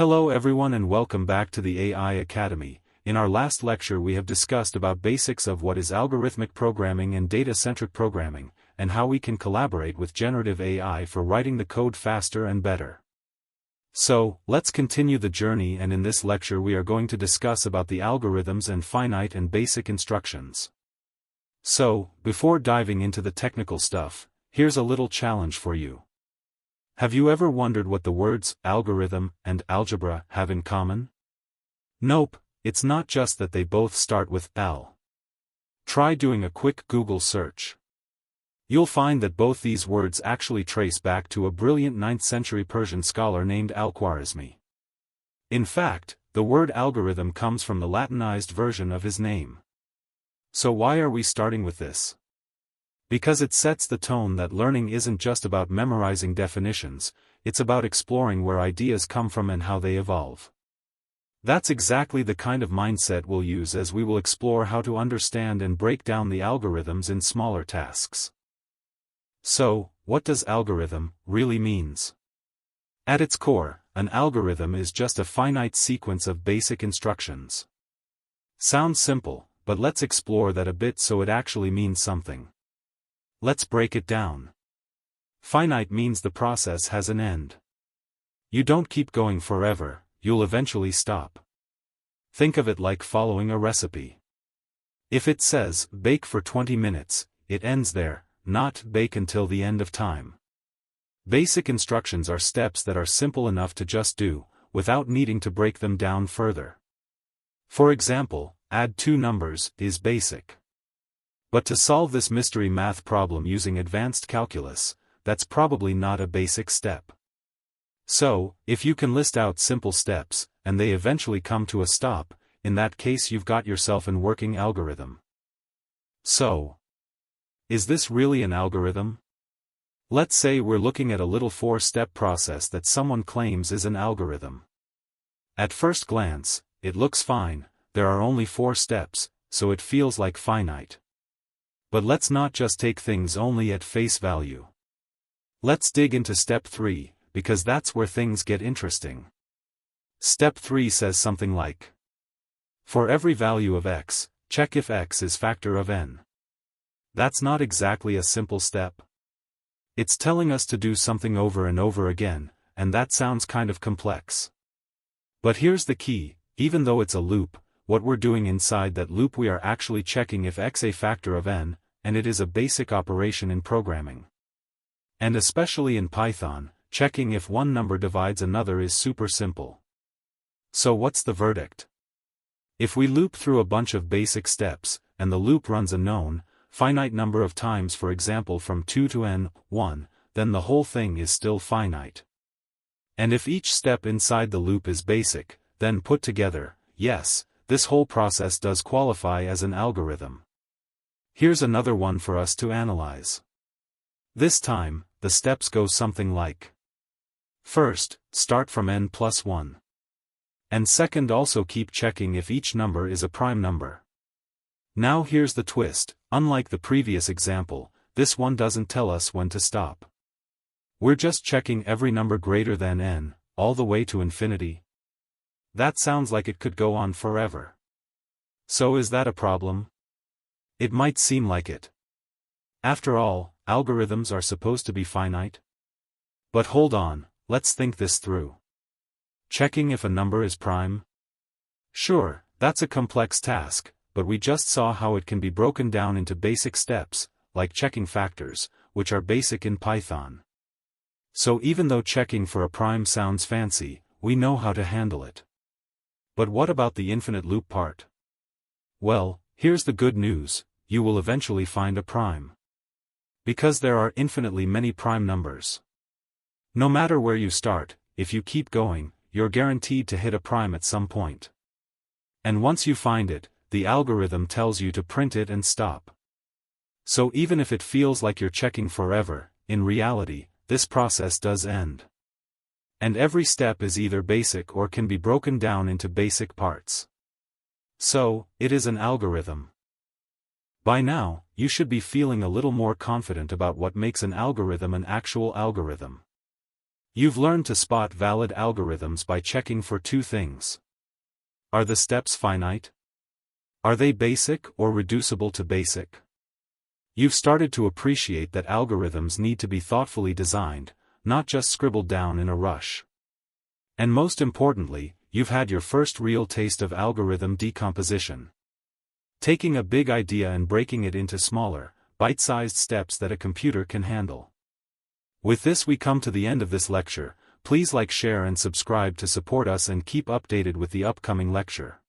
Hello everyone and welcome back to the AI Academy. In our last lecture we have discussed about basics of what is algorithmic programming and data-centric programming, and how we can collaborate with generative AI for writing the code faster and better. So, let's continue the journey, and in this lecture we are going to discuss about the algorithms and finite and basic instructions. So, before diving into the technical stuff, here's a little challenge for you. Have you ever wondered what the words algorithm and algebra have in common? Nope, it's not just that they both start with al. Try doing a quick Google search. You'll find that both these words actually trace back to a brilliant 9th century Persian scholar named Al-Khwarizmi. In fact, the word algorithm comes from the Latinized version of his name. So why are we starting with this? Because it sets the tone that learning isn't just about memorizing definitions, it's about exploring where ideas come from and how they evolve. That's exactly the kind of mindset we'll use as we will explore how to understand and break down the algorithms in smaller tasks. So, what does algorithm really means? At its core, an algorithm is just a finite sequence of basic instructions. Sounds simple, but let's explore that a bit so it actually means something. Let's break it down. Finite means the process has an end. You don't keep going forever, you'll eventually stop. Think of it like following a recipe. If it says, bake for 20 minutes, it ends there, not bake until the end of time. Basic instructions are steps that are simple enough to just do, without needing to break them down further. For example, add two numbers is basic. But to solve this mystery math problem using advanced calculus, that's probably not a basic step. So, if you can list out simple steps, and they eventually come to a stop, in that case you've got yourself a working algorithm. So, is this really an algorithm? Let's say we're looking at a little 4-step process that someone claims is an algorithm. At first glance, it looks fine, there are only 4 steps, so it feels like finite. But let's not just take things only at face value. Let's dig into step 3, because that's where things get interesting. Step 3 says something like, for every value of x, check if x is factor of n. That's not exactly a simple step. It's telling us to do something over and over again, and that sounds kind of complex. But here's the key, even though it's a loop, what we're doing inside that loop we are actually checking if x a factor of n, and it is a basic operation in programming. And especially in Python, checking if one number divides another is super simple. So what's the verdict? If we loop through a bunch of basic steps, and the loop runs a known, finite number of times, for example from 2 to n1, then the whole thing is still finite. And if each step inside the loop is basic, then put together, yes, this whole process does qualify as an algorithm. Here's another one for us to analyze. This time, the steps go something like: first, start from n plus 1. And second, also keep checking if each number is a prime number. Now here's the twist, unlike the previous example, this one doesn't tell us when to stop. We're just checking every number greater than n, all the way to infinity. That sounds like it could go on forever. So is that a problem? It might seem like it. After all, algorithms are supposed to be finite. But hold on, let's think this through. Checking if a number is prime? Sure, that's a complex task, but we just saw how it can be broken down into basic steps, like checking factors, which are basic in Python. So even though checking for a prime sounds fancy, we know how to handle it. But what about the infinite loop part? Well, here's the good news, you will eventually find a prime. Because there are infinitely many prime numbers. No matter where you start, if you keep going, you're guaranteed to hit a prime at some point. And once you find it, the algorithm tells you to print it and stop. So even if it feels like you're checking forever, in reality, this process does end. And every step is either basic or can be broken down into basic parts. So, it is an algorithm. By now, you should be feeling a little more confident about what makes an algorithm an actual algorithm. You've learned to spot valid algorithms by checking for two things. Are the steps finite? Are they basic or reducible to basic? You've started to appreciate that algorithms need to be thoughtfully designed, not just scribbled down in a rush. And most importantly, you've had your first real taste of algorithm decomposition. Taking a big idea and breaking it into smaller, bite-sized steps that a computer can handle. With this we come to the end of this lecture. Please like, share and subscribe to support us and keep updated with the upcoming lecture.